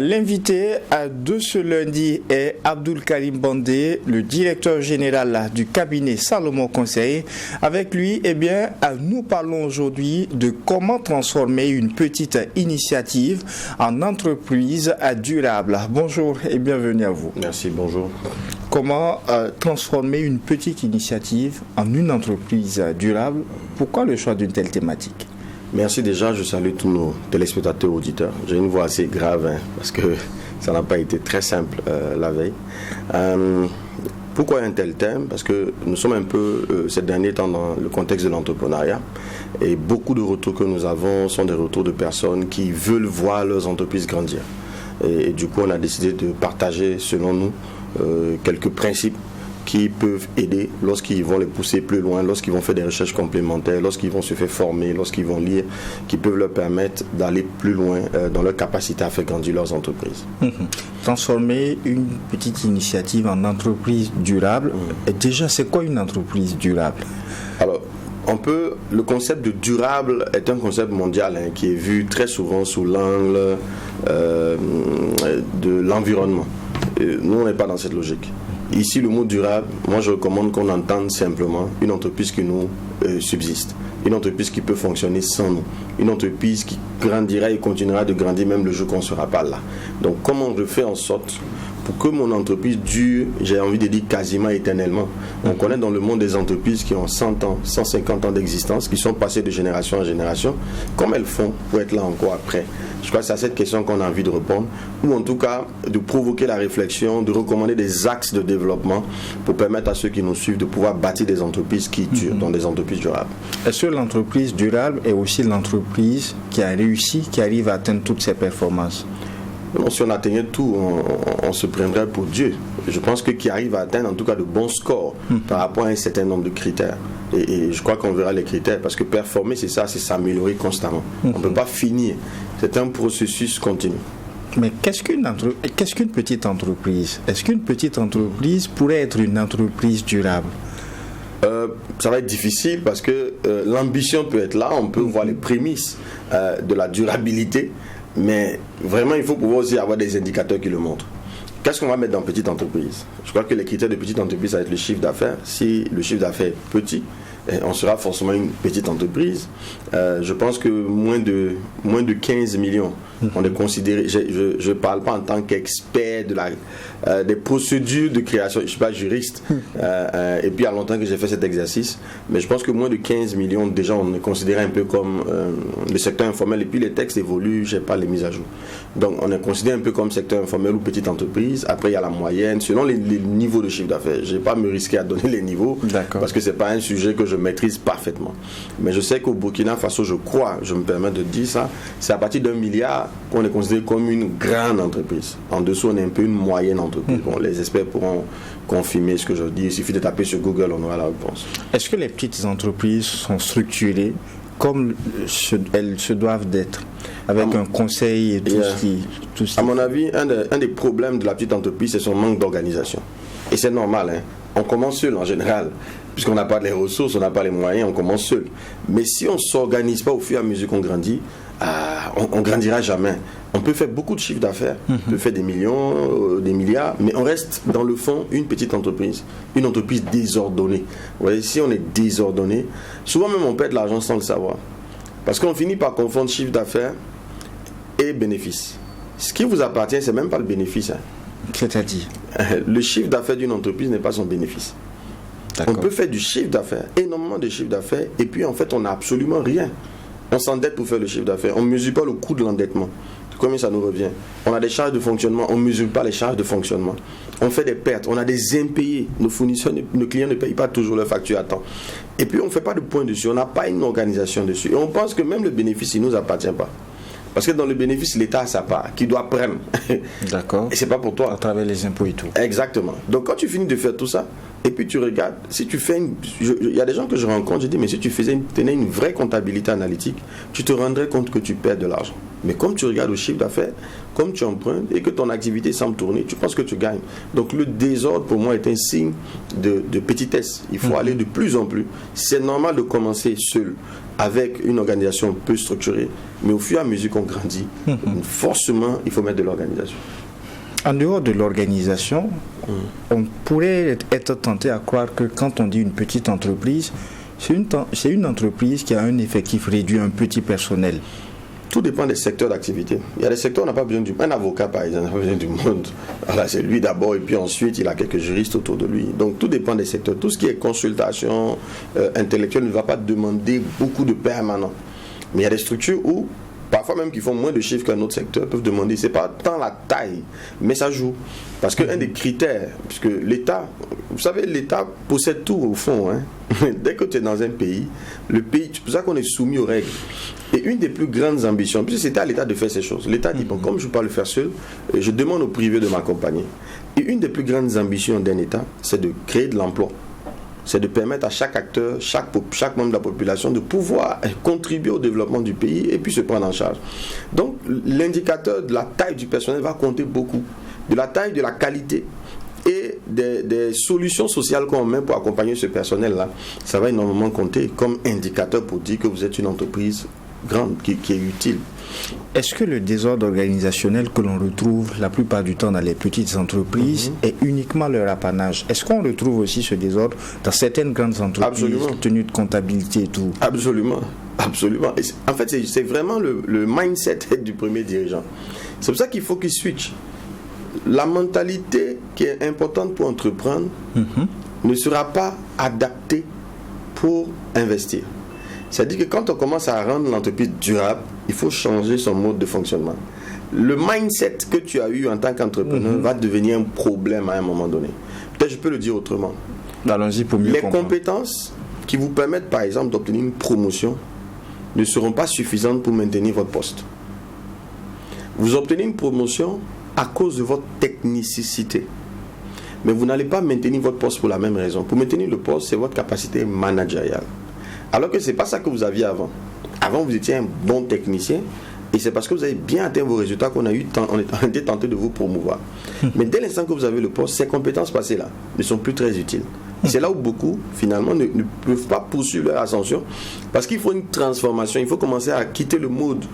L'invité de ce lundi est Abdul Karim Bandé, le directeur général du cabinet Salomon Conseil. Avec lui, nous parlons aujourd'hui de comment transformer une petite initiative en entreprise durable. Bonjour et bienvenue à vous. Merci, bonjour. Comment transformer une petite initiative en une entreprise durable? Pourquoi le choix d'une telle thématique? Merci déjà, je salue tous nos téléspectateurs auditeurs. J'ai une voix assez grave parce que ça n'a pas été très simple la veille. Pourquoi un tel thème? Parce que nous sommes un peu ces derniers temps dans le contexte de l'entrepreneuriat et beaucoup de retours que nous avons sont des retours de personnes qui veulent voir leurs entreprises grandir. Et du coup, on a décidé de partager, selon nous, quelques principes qui peuvent aider lorsqu'ils vont les pousser plus loin, lorsqu'ils vont faire des recherches complémentaires, lorsqu'ils vont se faire former, lorsqu'ils vont lire, qui peuvent leur permettre d'aller plus loin dans leur capacité à faire grandir leurs entreprises. Transformer une petite initiative en entreprise durable, et déjà c'est quoi une entreprise durable? Alors, le concept de durable est un concept mondial qui est vu très souvent sous l'angle de l'environnement. Nous, on n'est pas dans cette logique. Ici, le mot durable, moi je recommande qu'on entende simplement une entreprise qui nous subsiste, une entreprise qui peut fonctionner sans nous, une entreprise qui grandira et continuera de grandir même le jour qu'on ne sera pas là. Donc comment je fais en sorte pour que mon entreprise dure, j'ai envie de dire quasiment éternellement. On connaît dans le monde des entreprises qui ont 100 ans, 150 ans d'existence, qui sont passées de génération en génération. Comment elles font pour être là encore après? Je crois que c'est à cette question qu'on a envie de répondre, ou en tout cas de provoquer la réflexion, de recommander des axes de développement pour permettre à ceux qui nous suivent de pouvoir bâtir des entreprises qui durent, donc des entreprises durables. Est-ce que l'entreprise durable est aussi l'entreprise qui a réussi, qui arrive à atteindre toutes ses performances? Non, si on atteignait tout, on se prendrait pour Dieu. Je pense que qui arrive à atteindre en tout cas de bons scores par rapport à un certain nombre de critères. Et je crois qu'on verra les critères parce que performer, c'est ça, c'est s'améliorer constamment. On ne peut pas finir. C'est un processus continu. Mais qu'est-ce qu'une petite entreprise? Est-ce qu'une petite entreprise pourrait être une entreprise durable? Ça va être difficile parce que l'ambition peut être là. On peut voir les prémices de la durabilité. Mais vraiment, il faut pouvoir aussi avoir des indicateurs qui le montrent. Qu'est-ce qu'on va mettre dans petite entreprise? Je crois que les critères de petite entreprise, ça va être le chiffre d'affaires. Si le chiffre d'affaires est petit, on sera forcément une petite entreprise. Je pense que moins de 15 millions, on est considéré. Je ne parle pas en tant qu'expert des procédures de création. Je ne suis pas juriste. Et puis, il y a longtemps que j'ai fait cet exercice. Mais je pense que moins de 15 millions, déjà, on est considéré un peu comme le secteur informel. Et puis, les textes évoluent. Je n'ai pas les mises à jour. Donc, on est considéré un peu comme secteur informel ou petite entreprise. Après, il y a la moyenne. Selon les niveaux de chiffre d'affaires. Je ne vais pas me risquer à donner les niveaux. Parce que ce n'est pas un sujet que je maîtrise parfaitement. Mais je sais qu'au Burkina Faso, je me permets de dire ça, c'est à partir d'1 milliard qu'on est considéré comme une grande entreprise. En dessous, on est un peu une moyenne entreprise. Bon, les experts pourront confirmer ce que je dis. Il suffit de taper sur Google, on aura la réponse. Est-ce que les petites entreprises sont structurées comme elles se doivent d'être, avec un conseil et tout ce À mon avis, un des problèmes de la petite entreprise, c'est son manque d'organisation. Et c'est normal, on commence seul en général. Puisqu'on n'a pas les ressources, on n'a pas les moyens, on commence seul. Mais si on ne s'organise pas au fur et à mesure qu'on grandit, on ne grandira jamais. On peut faire beaucoup de chiffres d'affaires, on peut faire des millions, des milliards, mais on reste dans le fond une petite entreprise, une entreprise désordonnée. Vous voyez, si on est désordonné, souvent même on perd de l'argent sans le savoir. Parce qu'on finit par confondre chiffre d'affaires et bénéfice. Ce qui vous appartient, ce n'est même pas le bénéfice. C'est-à-dire, le chiffre d'affaires d'une entreprise n'est pas son bénéfice. On peut faire du chiffre d'affaires, énormément de chiffre d'affaires, et puis en fait on n'a absolument rien. On s'endette pour faire le chiffre d'affaires. On ne mesure pas le coût de l'endettement. Combien ça nous revient? On a des charges de fonctionnement, on ne mesure pas les charges de fonctionnement. On fait des pertes, on a des impayés. Nos fournisseurs, nos clients ne payent pas toujours leurs factures à temps. Et puis on ne fait pas de point dessus, on n'a pas une organisation dessus. Et on pense que même le bénéfice, il ne nous appartient pas. Parce que dans le bénéfice, l'État a sa part, qui doit prendre. D'accord. Et c'est pas pour toi. À travers les impôts et tout. Exactement. Donc quand tu finis de faire tout ça, et puis tu regardes, si tu fais il y a des gens que je rencontre, je dis, mais si tu tenais une vraie comptabilité analytique, tu te rendrais compte que tu perds de l'argent. Mais comme tu regardes au chiffre d'affaires, comme tu empruntes et que ton activité semble tourner, tu penses que tu gagnes. Donc le désordre pour moi est un signe de petitesse. Il faut aller de plus en plus. C'est normal de commencer seul avec une organisation peu structurée, mais au fur et à mesure qu'on grandit, forcément il faut mettre de l'organisation. En dehors de l'organisation, on pourrait être tenté à croire que quand on dit une petite entreprise, c'est une entreprise qui a un effectif réduit, un petit personnel. Tout dépend des secteurs d'activité. Il y a des secteurs où on n'a pas besoin un avocat, par exemple, n'a pas besoin du monde. Alors, c'est lui d'abord, et puis ensuite, il a quelques juristes autour de lui. Donc, tout dépend des secteurs. Tout ce qui est consultation intellectuelle ne va pas demander beaucoup de permanents. Mais il y a des structures où, parfois même qui font moins de chiffres qu'un autre secteur, peuvent demander. Ce n'est pas tant la taille, mais ça joue. Parce qu'un des critères, puisque l'État, vous savez, l'État possède tout au fond. Dès que tu es dans un pays, le pays, c'est pour ça qu'on est soumis aux règles. Et une des plus grandes ambitions, puisque c'était à l'État de faire ces choses. L'État dit, bon, comme je ne peux pas le faire seul, je demande au privé de m'accompagner. Et une des plus grandes ambitions d'un État, c'est de créer de l'emploi. C'est de permettre à chaque acteur, chaque membre de la population de pouvoir contribuer au développement du pays et puis se prendre en charge. Donc, l'indicateur de la taille du personnel va compter beaucoup. De la taille, de la qualité et des solutions sociales qu'on met pour accompagner ce personnel-là. Ça va énormément compter comme indicateur pour dire que vous êtes une entreprise grande qui est utile. Est-ce que le désordre organisationnel que l'on retrouve la plupart du temps dans les petites entreprises est uniquement leur apanage? Est-ce qu'on retrouve aussi ce désordre dans certaines grandes entreprises, tenues de comptabilité et tout? Absolument, absolument. Et en fait, c'est vraiment le mindset du premier dirigeant. C'est pour ça qu'il faut qu'il switch. La mentalité qui est importante pour entreprendre ne sera pas adaptée pour investir. C'est-à-dire que quand on commence à rendre l'entreprise durable, il faut changer son mode de fonctionnement. Le mindset que tu as eu en tant qu'entrepreneur va devenir un problème à un moment donné. Peut-être je peux le dire autrement. Allons-y pour mieux comprendre. Les compétences qui vous permettent par exemple d'obtenir une promotion ne seront pas suffisantes pour maintenir votre poste. Vous obtenez une promotion à cause de votre technicité. Mais vous n'allez pas maintenir votre poste pour la même raison. Pour maintenir le poste, c'est votre capacité managériale. Alors que ce n'est pas ça que vous aviez avant. Avant, vous étiez un bon technicien et c'est parce que vous avez bien atteint vos résultats qu'on a été tenté de vous promouvoir. Mais dès l'instant que vous avez le poste, ces compétences passées-là ne sont plus très utiles. C'est là où beaucoup, finalement, ne peuvent pas poursuivre leur ascension parce qu'il faut une transformation. Il faut commencer à quitter le mode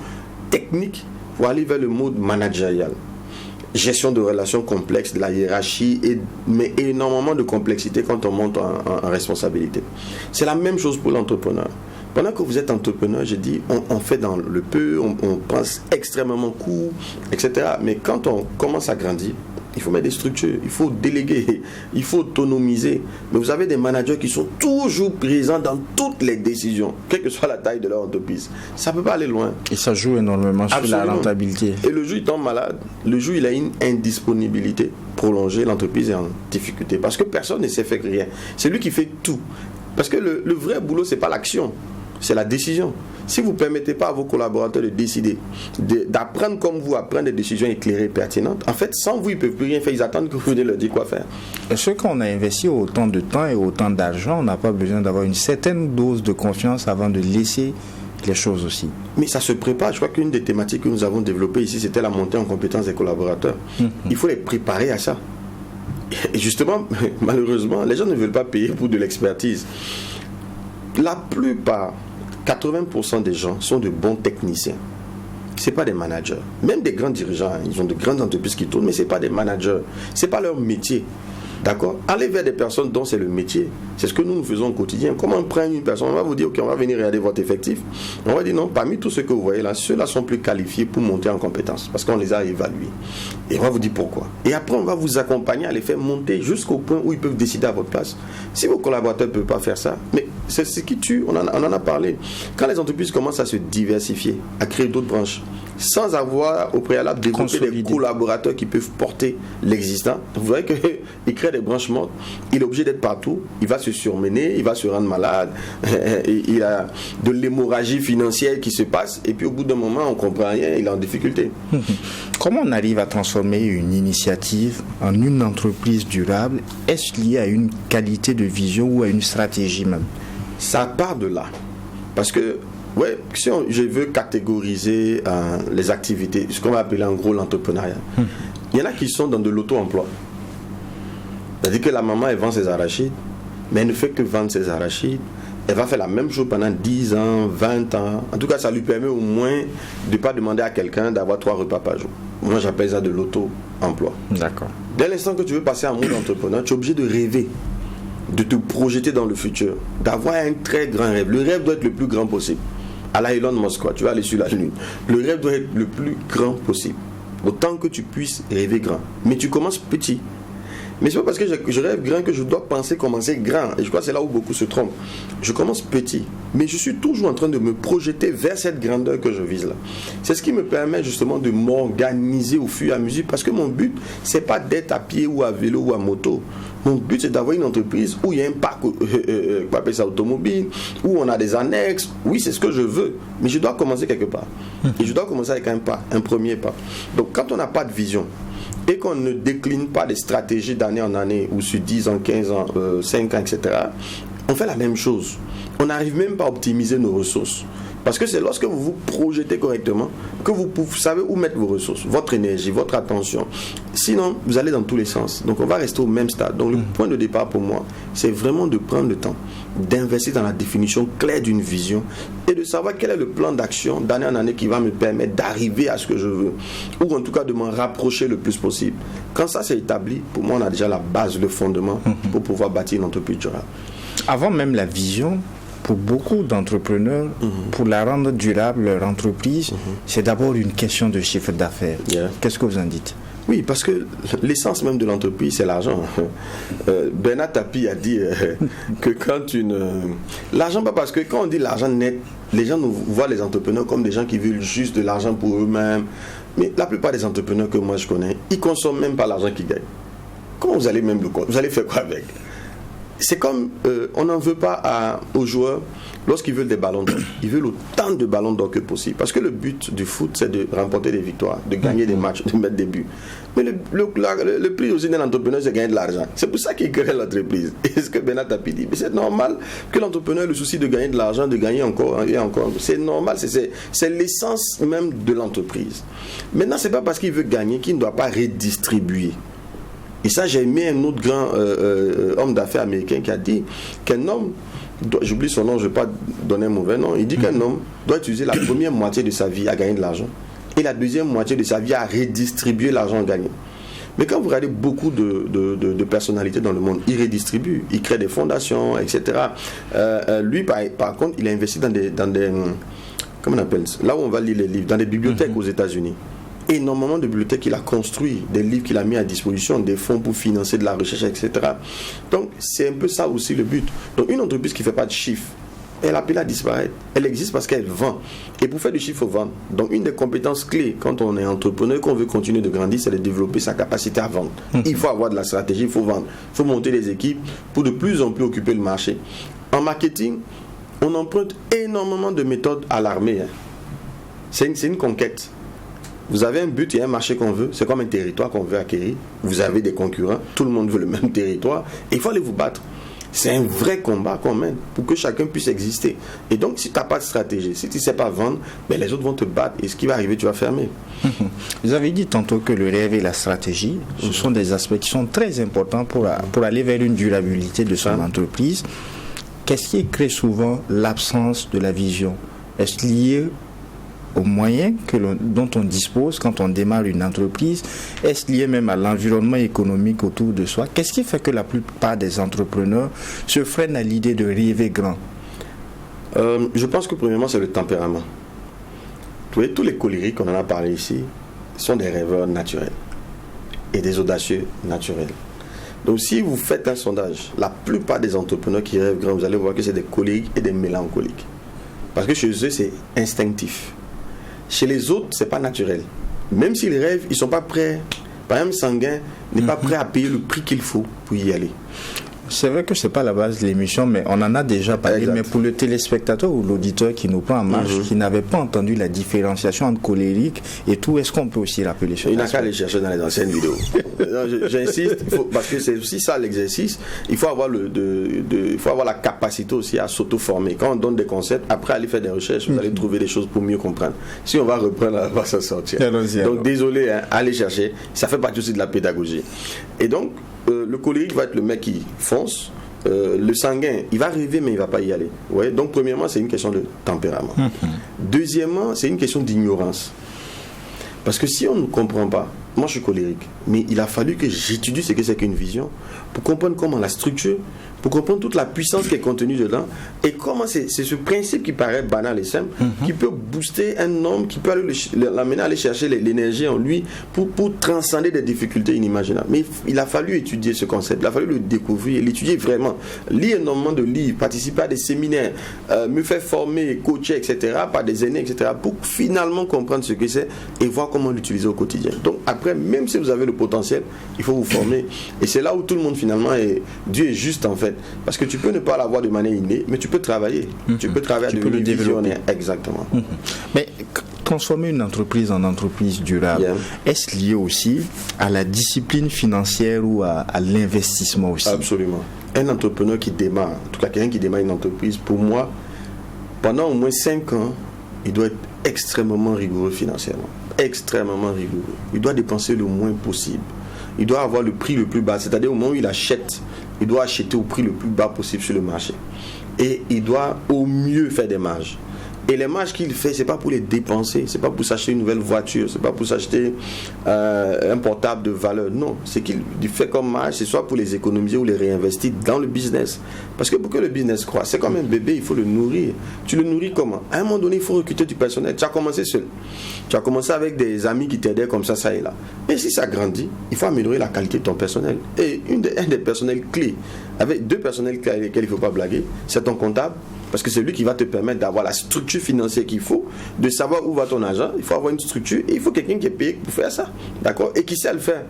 technique pour aller vers le mode managérial. Gestion de relations complexes, de la hiérarchie, mais énormément de complexité quand on monte en responsabilité. C'est la même chose pour l'entrepreneur. Pendant que vous êtes entrepreneur, j'ai dit, on fait dans le peu, on pense extrêmement court, etc. Mais quand on commence à grandir, il faut mettre des structures, il faut déléguer, il faut autonomiser. Mais vous avez des managers qui sont toujours présents dans toutes les décisions, quelle que soit la taille de leur entreprise. Ça ne peut pas aller loin. Et ça joue énormément sur la rentabilité. Et le jour où il tombe malade, le jour où il a une indisponibilité prolongée, l'entreprise est en difficulté. Parce que personne ne sait faire rien. C'est lui qui fait tout. Parce que le vrai boulot, ce n'est pas l'action, c'est la décision. Si vous ne permettez pas à vos collaborateurs de décider, d'apprendre comme vous, à prendre des décisions éclairées et pertinentes, en fait, sans vous, ils ne peuvent plus rien faire. Ils attendent que vous venez leur dire quoi faire. Est-ce qu'on a investi autant de temps et autant d'argent, on n'a pas besoin d'avoir une certaine dose de confiance avant de laisser les choses aussi? Mais ça se prépare. Je crois qu'une des thématiques que nous avons développées ici, c'était la montée en compétences des collaborateurs. Il faut les préparer à ça. Et justement, malheureusement, les gens ne veulent pas payer pour de l'expertise. La plupart, 80% des gens sont de bons techniciens. Ce n'est pas des managers. Même des grands dirigeants, ils ont de grandes entreprises qui tournent, mais ce n'est pas des managers. Ce n'est pas leur métier. D'accord? Allez vers des personnes dont c'est le métier. C'est ce que nous faisons au quotidien. Comment on prend une personne? On va vous dire, ok, on va venir regarder votre effectif. On va dire, non, parmi tous ceux que vous voyez là, ceux-là sont plus qualifiés pour monter en compétences. Parce qu'on les a évalués. Et on va vous dire pourquoi. Et après, on va vous accompagner à les faire monter jusqu'au point où ils peuvent décider à votre place. Si vos collaborateurs ne peuvent pas faire ça, mais c'est ce qui tue, on en a parlé. Quand les entreprises commencent à se diversifier, à créer d'autres branches, sans avoir au préalable développé des collaborateurs qui peuvent porter l'existant, vous voyez qu'il crée des branches mortes, il est obligé d'être partout, il va se surmener, il va se rendre malade, il a de l'hémorragie financière qui se passe, et puis au bout d'un moment, on ne comprend rien, il est en difficulté. Comment on arrive à transformer une initiative en une entreprise durable? Est-ce lié à une qualité de vision ou à une stratégie même? Ça part de là. Parce que Ouais, si je veux catégoriser les activités, ce qu'on va appeler en gros l'entrepreneuriat, il y en a qui sont dans de l'auto-emploi. C'est-à-dire que la maman, elle vend ses arachides, mais elle ne fait que vendre ses arachides. Elle va faire la même chose pendant 10 ans, 20 ans. En tout cas, ça lui permet au moins de ne pas demander à quelqu'un d'avoir 3 repas par jour. Moi, j'appelle ça de l'auto-emploi. D'accord. Dès l'instant que tu veux passer en mode entrepreneur, tu es obligé de rêver, de te projeter dans le futur, d'avoir un très grand rêve. Le rêve doit être le plus grand possible. À la Elon Musk, quoi, tu vas aller sur la Lune. Le rêve doit être le plus grand possible. Autant que tu puisses rêver grand. Mais tu commences petit. Mais c'est pas parce que je rêve grand que je dois commencer grand. Et je crois que c'est là où beaucoup se trompent. Je commence petit, mais je suis toujours en train de me projeter vers cette grandeur que je vise là. C'est ce qui me permet justement de m'organiser au fur et à mesure, parce que mon but, c'est pas d'être à pied ou à vélo ou à moto. Mon but, c'est d'avoir une entreprise où il y a un parc on appelle ça automobile, où on a des annexes. Oui, c'est ce que je veux, mais je dois commencer quelque part. Et je dois commencer avec un premier pas. Donc quand on n'a pas de vision, et qu'on ne décline pas les stratégies d'année en année, ou sur 10 ans, 15 ans, 5 ans, etc., on fait la même chose. On n'arrive même pas à optimiser nos ressources. Parce que c'est lorsque vous vous projetez correctement que vous savez où mettre vos ressources, votre énergie, votre attention. Sinon, vous allez dans tous les sens. Donc, on va rester au même stade. Donc, le point de départ pour moi, c'est vraiment de prendre le temps d'investir dans la définition claire d'une vision et de savoir quel est le plan d'action d'année en année qui va me permettre d'arriver à ce que je veux, ou en tout cas de m'en rapprocher le plus possible. Quand ça c'est établi, pour moi, on a déjà la base, le fondement pour pouvoir bâtir une entreprise durable. Avant même la vision, pour beaucoup d'entrepreneurs, pour la rendre durable, leur entreprise, c'est d'abord une question de chiffre d'affaires. Qu'est-ce que vous en dites? Oui, parce que l'essence même de l'entreprise, c'est l'argent. Bernard Tapie a dit que quand l'argent, pas parce que quand on dit l'argent net, les gens nous voient les entrepreneurs comme des gens qui veulent juste de l'argent pour eux-mêmes. Mais la plupart des entrepreneurs que moi je connais, ils ne consomment même pas l'argent qu'ils gagnent. Comment vous allez même le compte? Vous allez faire quoi avec? C'est comme, on n'en veut pas aux joueurs lorsqu'ils veulent des ballons d'or. Ils veulent autant de ballons d'or que possible. Parce que le but du foot, c'est de remporter des victoires, de gagner des matchs, de mettre des buts. Mais le prix aussi d'un entrepreneur, c'est gagner de l'argent. C'est pour ça qu'il crée l'entreprise. Et ce que Bernard Tapie dit, mais c'est normal que l'entrepreneur ait le souci de gagner de l'argent, de gagner encore et encore. C'est normal, c'est l'essence même de l'entreprise. Maintenant, ce n'est pas parce qu'il veut gagner qu'il ne doit pas redistribuer. Et ça, j'ai aimé un autre grand homme d'affaires américain qui a dit qu'un homme, j'oublie son nom, je ne vais pas donner un mauvais nom, il dit qu'un homme doit utiliser la première moitié de sa vie à gagner de l'argent et la deuxième moitié de sa vie à redistribuer l'argent gagné. Mais quand vous regardez beaucoup de personnalités dans le monde, ils redistribuent, ils créent des fondations, etc. Lui, par contre, il a investi dans des comment on appelle ça, là où on va lire les livres, dans des bibliothèques aux États-Unis. Énormément de bibliothèques qu'il a construit, des livres qu'il a mis à disposition, des fonds pour financer de la recherche, etc. Donc, c'est un peu ça aussi le but. Donc, une entreprise qui ne fait pas de chiffre, elle appelle à disparaître. Elle existe parce qu'elle vend. Et pour faire du chiffre, il faut vendre. Donc, une des compétences clés quand on est entrepreneur, qu'on veut continuer de grandir, c'est de développer sa capacité à vendre. Il faut avoir de la stratégie, il faut vendre. Il faut monter des équipes pour de plus en plus occuper le marché. En marketing, on emprunte énormément de méthodes à l'armée. C'est une conquête. Vous avez un but, il y a un marché qu'on veut, c'est comme un territoire qu'on veut acquérir. Vous avez des concurrents, tout le monde veut le même territoire, et il faut aller vous battre. C'est un vrai combat qu'on mène pour que chacun puisse exister. Et donc, si tu n'as pas de stratégie, si tu ne sais pas vendre, ben les autres vont te battre, et ce qui va arriver, tu vas fermer. Vous avez dit tantôt que le rêve et la stratégie, ce sont des aspects qui sont très importants pour aller vers une durabilité de son entreprise. Qu'est-ce qui crée souvent l'absence de la vision? Est-ce lié aux moyens dont on dispose quand on démarre une entreprise? Est-ce lié même à l'environnement économique autour de soi? Qu'est-ce qui fait que la plupart des entrepreneurs se freinent à l'idée de rêver grand? Je pense que premièrement, c'est le tempérament. Vous voyez, tous les colériques qu'on en a parlé ici sont des rêveurs naturels et des audacieux naturels. Donc si vous faites un sondage, la plupart des entrepreneurs qui rêvent grand, vous allez voir que c'est des colériques et des mélancoliques. Parce que chez eux, c'est instinctif. Chez les autres, c'est pas naturel. Même s'ils rêvent, ils sont pas prêts. Par exemple, Sanguin n'est pas prêt à payer le prix qu'il faut pour y aller. C'est vrai que c'est pas la base de l'émission, mais on en a déjà parlé. Exact. Mais pour le téléspectateur ou l'auditeur qui nous prend en marche, qui n'avait pas entendu la différenciation entre colérique et tout, est-ce qu'on peut aussi rappeler ça? Il n'a qu'à aller chercher dans les anciennes vidéos. Non, j'insiste, parce que c'est aussi ça l'exercice. Il faut avoir il faut avoir la capacité aussi à s'auto-former. Quand on donne des concepts, après aller faire des recherches, vous allez trouver des choses pour mieux comprendre. Si on va reprendre, on va s'en sortir. Donc désolé, hein, allez chercher. Ça fait partie aussi de la pédagogie. Et donc, le colérique va être le mec qui fonce. Le sanguin, il va arriver mais il ne va pas y aller. Ouais? Donc premièrement, c'est une question de tempérament. Deuxièmement, c'est une question d'ignorance. Parce que si on ne comprend pas, moi je suis colérique, mais il a fallu que j'étudie ce que c'est qu'une vision pour comprendre comment la structure, pour comprendre toute la puissance qui est contenue dedans et comment c'est ce principe qui paraît banal et simple qui peut booster un homme, qui peut l'amener à aller chercher l'énergie en lui pour transcender des difficultés inimaginables. Mais il a fallu étudier ce concept, il a fallu le découvrir, l'étudier vraiment, lire énormément de livres, participer à des séminaires, me faire former, coacher, etc. par des aînés, etc. pour finalement comprendre ce que c'est et voir comment l'utiliser au quotidien. Donc après, même si vous avez le potentiel, il faut vous former. Et c'est là où tout le monde finalement Dieu est juste en fait. Parce que tu peux ne pas l'avoir de manière innée, mais tu peux travailler. Tu peux travailler à devenir visionnaire. Exactement. Mais transformer une entreprise en entreprise durable, est-ce lié aussi à la discipline financière ou à l'investissement aussi? Absolument. Un entrepreneur qui démarre, en tout cas quelqu'un qui démarre une entreprise, pour moi, pendant au moins 5 ans, il doit être extrêmement rigoureux financièrement. Extrêmement rigoureux. Il doit dépenser le moins possible. Il doit avoir le prix le plus bas, c'est-à-dire au moment où il achète, il doit acheter au prix le plus bas possible sur le marché. Et il doit au mieux faire des marges. Et les marges qu'il fait, c'est pas pour les dépenser, c'est pas pour s'acheter une nouvelle voiture, c'est pas pour s'acheter un portable de valeur. Non, c'est qu'il fait comme marge, c'est soit pour les économiser ou les réinvestir dans le business. Parce que pour que le business croisse, c'est comme un bébé, il faut le nourrir. Tu le nourris comment? À un moment donné, il faut recruter du personnel. Tu as commencé seul. Tu as commencé avec des amis qui t'aidaient comme ça et là. Mais si ça grandit, il faut améliorer la qualité de ton personnel. Et un des personnels clés, avec 2 personnels clés avec lesquels il ne faut pas blaguer, c'est ton comptable. Parce que c'est lui qui va te permettre d'avoir la structure financière qu'il faut, de savoir où va ton argent. Il faut avoir une structure et il faut quelqu'un qui est payé pour faire ça. D'accord? Et qui sait le faire.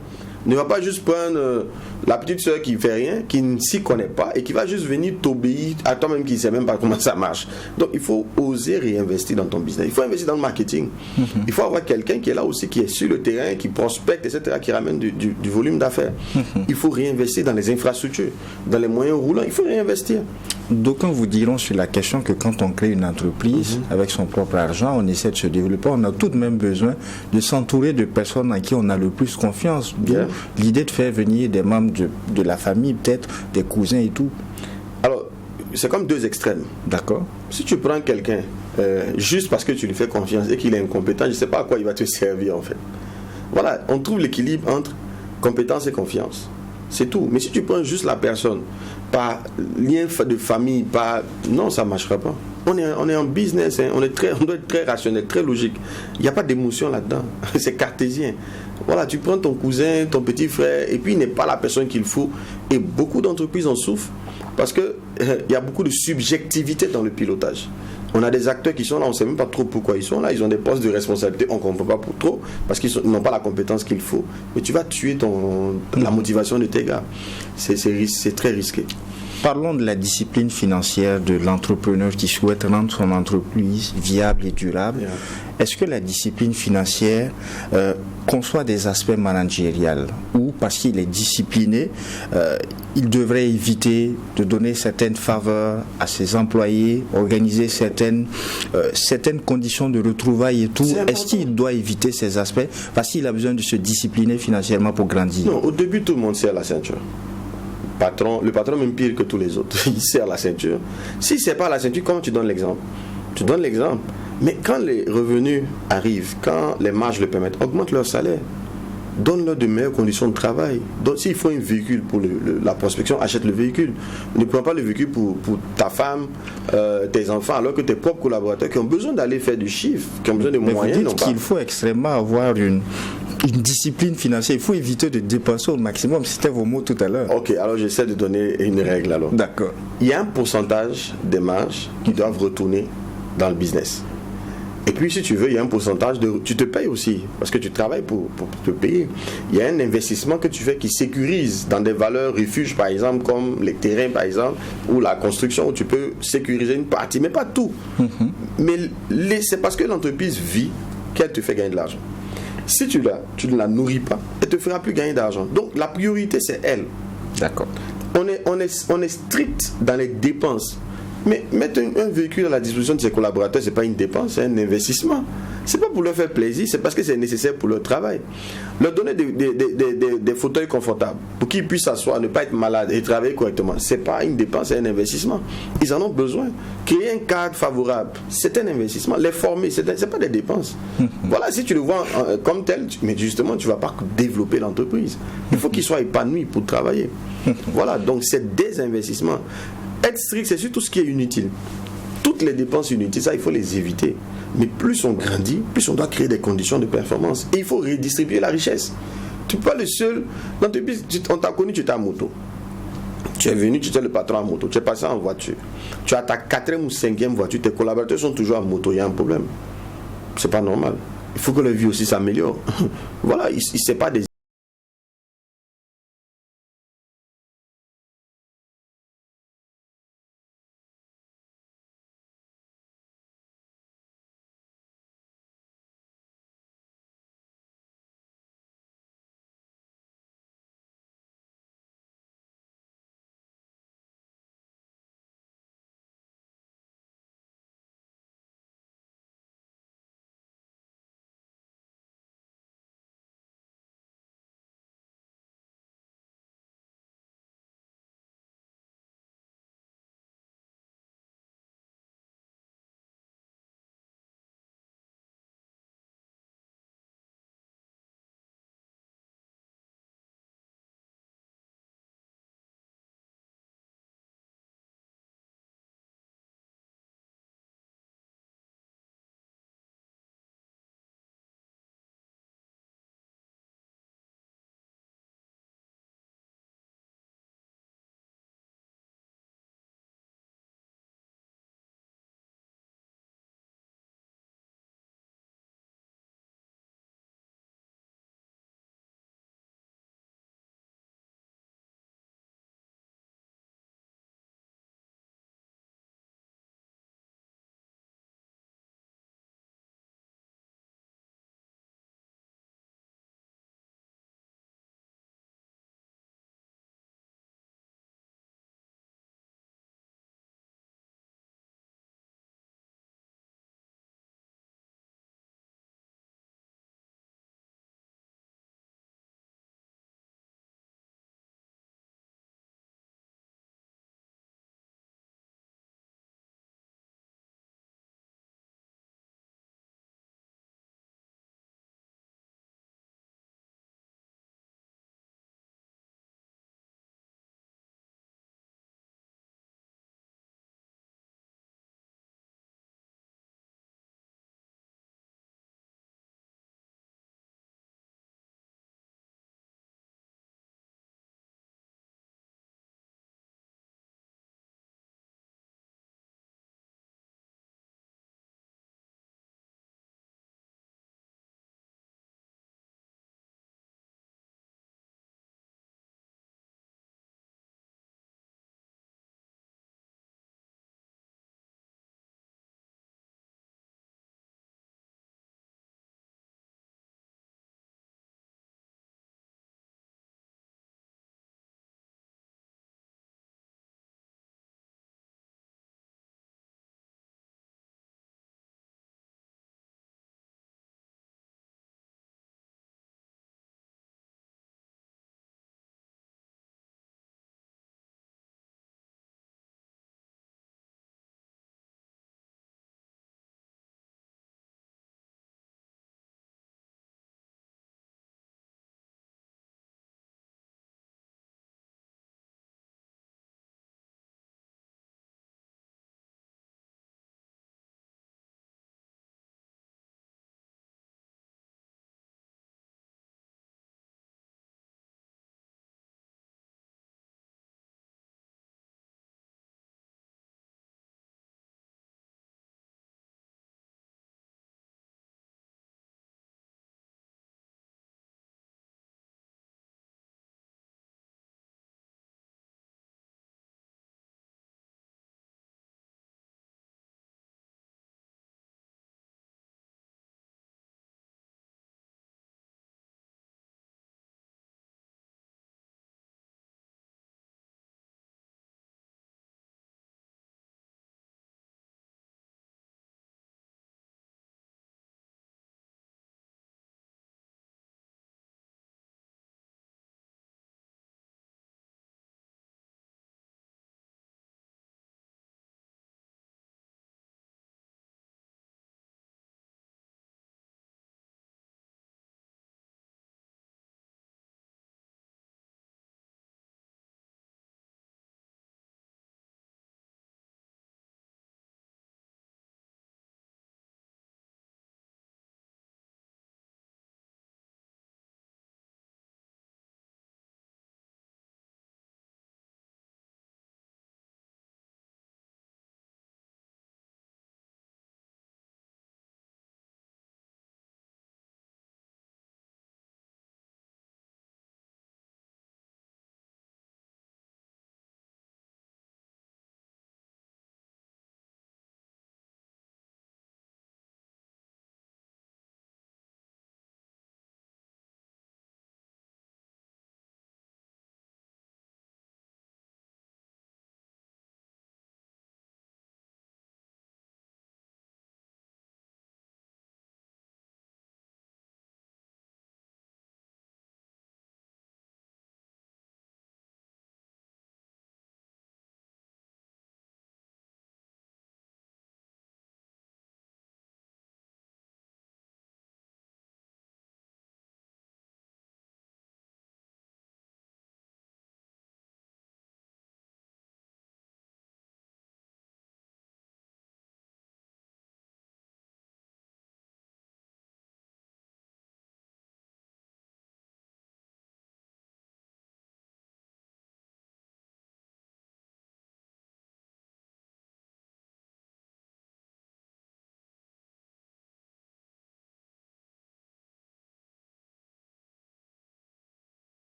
Ne va pas juste prendre la petite soeur qui ne fait rien, qui ne s'y connaît pas et qui va juste venir t'obéir à toi-même qui ne sais même pas comment ça marche. Donc il faut oser réinvestir dans ton business. Il faut investir dans le marketing. Il faut avoir quelqu'un qui est là aussi, qui est sur le terrain, qui prospecte, etc., qui ramène du volume d'affaires. Il faut réinvestir dans les infrastructures, dans les moyens roulants. Il faut réinvestir. D'aucuns vous diront sur la question que quand on crée une entreprise avec son propre argent, on essaie de se développer, on a tout de même besoin de s'entourer de personnes en qui on a le plus confiance. D'où l'idée de faire venir des membres de la famille, peut-être des cousins et tout. Alors, c'est comme 2 extrêmes. D'accord. Si tu prends quelqu'un juste parce que tu lui fais confiance et qu'il est incompétent, je ne sais pas à quoi il va te servir en fait. Voilà, on trouve l'équilibre entre compétence et confiance. C'est tout. Mais si tu prends juste la personne par lien de famille, non, ça ne marchera pas. On est en business, hein. On doit être très rationnel, très logique. Il n'y a pas d'émotion là-dedans. C'est cartésien. Voilà, tu prends ton cousin, ton petit frère, et puis il n'est pas la personne qu'il faut. Et beaucoup d'entreprises en souffrent parce qu'il y a beaucoup de subjectivité dans le pilotage. On a des acteurs qui sont là, on ne sait même pas trop pourquoi ils sont là. Ils ont des postes de responsabilité, on ne comprend pas pour trop, parce qu'ils n'ont pas la compétence qu'il faut. Mais tu vas tuer la motivation de tes gars. C'est très risqué. Parlons de la discipline financière de l'entrepreneur qui souhaite rendre son entreprise viable et durable. Est-ce que la discipline financière conçoit des aspects managériels ou parce qu'il est discipliné, il devrait éviter de donner certaines faveurs à ses employés, organiser certaines conditions de retrouvailles et tout? Est-ce qu'il doit éviter ces aspects parce qu'il a besoin de se discipliner financièrement pour grandir? Non, au début tout le monde serre la ceinture. Le patron même pire que tous les autres, il serre la ceinture. Si c'est pas la ceinture, comment tu donnes l'exemple? Tu donnes l'exemple. Mais quand les revenus arrivent, quand les marges le permettent, augmente leur salaire. Donne-leur de meilleures conditions de travail. Donc, s'il faut un véhicule pour la prospection, achète le véhicule. Ne prends pas le véhicule pour ta femme, tes enfants, alors que tes propres collaborateurs qui ont besoin d'aller faire du chiffre, qui ont besoin de moyens. Vous dites qu'il faut extrêmement avoir une discipline financière. Il faut éviter de dépenser au maximum. C'était vos mots tout à l'heure. Ok, alors j'essaie de donner une règle alors. D'accord. Il y a un pourcentage des marges qui doivent retourner dans le business. Et puis, si tu veux, il y a un pourcentage tu te payes aussi, parce que tu travailles pour te payer. Il y a un investissement que tu fais qui sécurise dans des valeurs refuges, par exemple, comme les terrains, par exemple, ou la construction, où tu peux sécuriser une partie, mais pas tout. Mais c'est parce que l'entreprise vit qu'elle te fait gagner de l'argent. Si tu ne la nourris pas, elle ne te fera plus gagner d'argent. Donc, la priorité, c'est elle. D'accord. On est strict dans les dépenses. Mais mettre un véhicule à la disposition de ses collaborateurs, ce n'est pas une dépense, c'est un investissement. Ce n'est pas pour leur faire plaisir, c'est parce que c'est nécessaire pour leur travail. Leur donner des fauteuils confortables pour qu'ils puissent s'asseoir, ne pas être malades et travailler correctement, ce n'est pas une dépense, c'est un investissement. Ils en ont besoin. Créer un cadre favorable, c'est un investissement. Les former, ce n'est pas des dépenses. Voilà, si tu le vois comme tel, mais justement, tu ne vas pas développer l'entreprise. Il faut qu'ils soient épanouis pour travailler. Voilà, donc c'est des investissements. Être strict, c'est surtout ce qui est inutile. Toutes les dépenses inutiles, ça, il faut les éviter. Mais plus on grandit, plus on doit créer des conditions de performance. Et il faut redistribuer la richesse. Tu n'es pas le seul. L'entreprise, on t'a connu, tu étais à moto. Tu es venu, tu étais le patron à moto. Tu es passé en voiture. Tu as ta 4e ou 5e voiture. Tes collaborateurs sont toujours à moto. Il y a un problème. C'est pas normal. Il faut que leur vie aussi s'améliore. Voilà, c'est pas des